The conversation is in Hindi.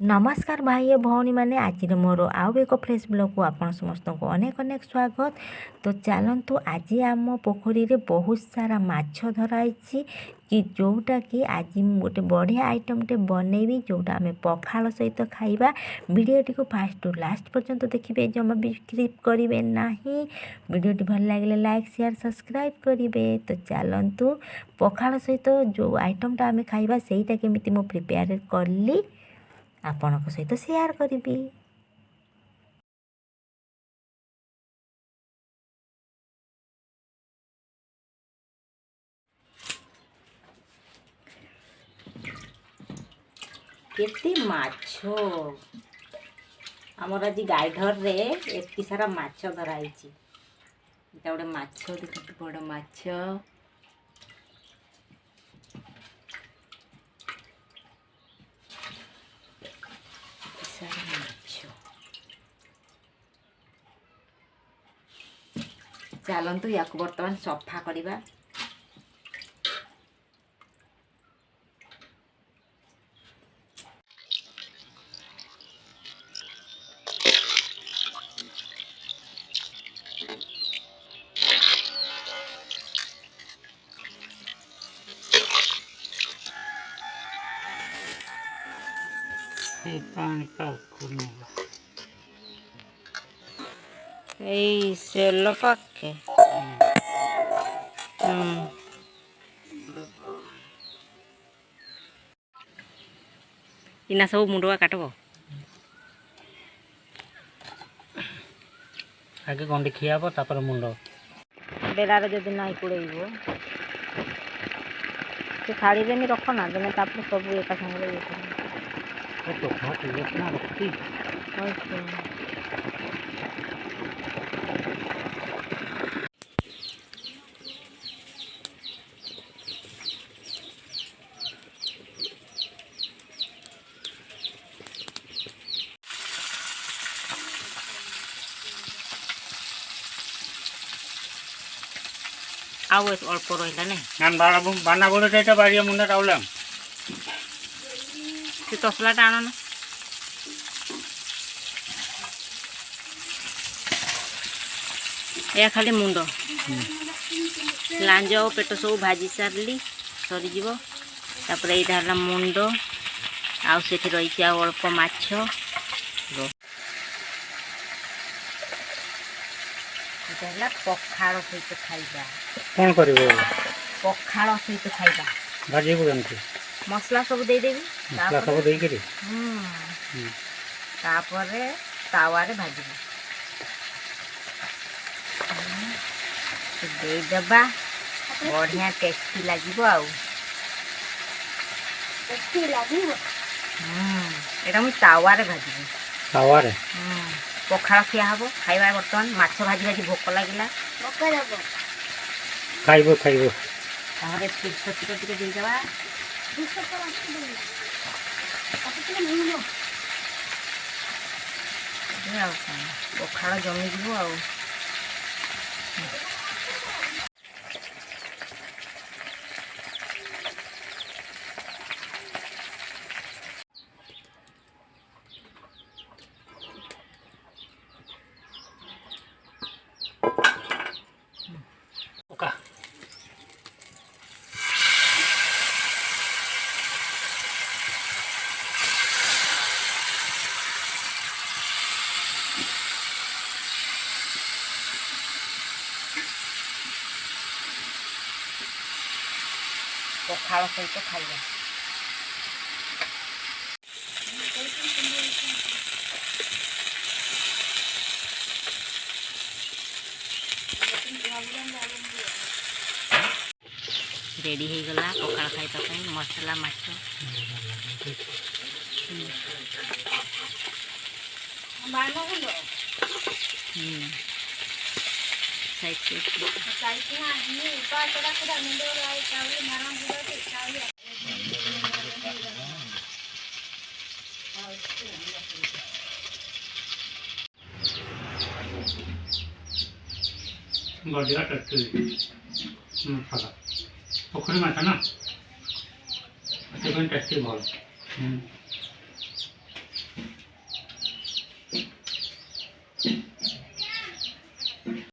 नमस्कार भाई और भौणी मैंने आज मोर आउ एक फ्रेश ब्लॉग को आपण समस्त को अनेक अनेक स्वागत। तो चलतु आज आम पोखरी रे बहुत सारा माछ धराई कि जोटा कि आज गोटे बढ़िया आइटमटे बनैबी जोटा आम पखाल सहित खाइबा। वीडियोटी को फास्ट टू लास्ट पर्यंत देखिए, जमा भी स्किप करेंगे ना। वीडियोटी भल लगे लाइक शेयर सब्सक्राइब करेंगे। तो चलतु पखाल सहित जो आइटमटा आम खाइबा सेटा केमिति मो प्रिपेयर कली आपणक सहित शेयर करी। केते माछ आमर आज गाइडर रे एति सारा माछ धराई। एटा गोटे माछ देखते बड़ माछ चलतु या बर्तमान सफा करवा। सेल पाके इना सब मुंडवा काटब आगे गंडी खियाब तापर मुंड बेलार जदि नाई कुड़ेब से छाड़े रखना देने सब एका संगे आउ अल्प रहा नहीं बाना बोले तो बाड़िया मुंडा टाउलाम से तसलाटा आण ना या खाली मुंड लांज और पेट सब भाजी सारे सरीज। तापर यहाँ मुंड आउ से रही अल्प माछ पखाड़ सहित खाइबा। कौन कर पखाड़ सहित खाइबा भाजी को केमती मसला सब दे देबी मसला सब दे करी तापरे तावा रे भाजी दे देबा बढ़िया टेस्टी लागिबो। आउ टेस्टी लागिबो एटा मु तावा रे भाजी तावा रे पखाड़ खिया हम खाइबा। बर्तमान माछ भाजी भाजी भोक लगिला खाइबो खाइबो ताहरे सतिक टिके दे देबा। पखाड़ जमी जीवो आउ ओका पखाड़ सहित खाइबा। रेडी हो गला पखाड़ खाइबा मसला माछ बढ़िया टेस्टी मसाला पोखरी माछ ना टेस्टी भल ହୁଁ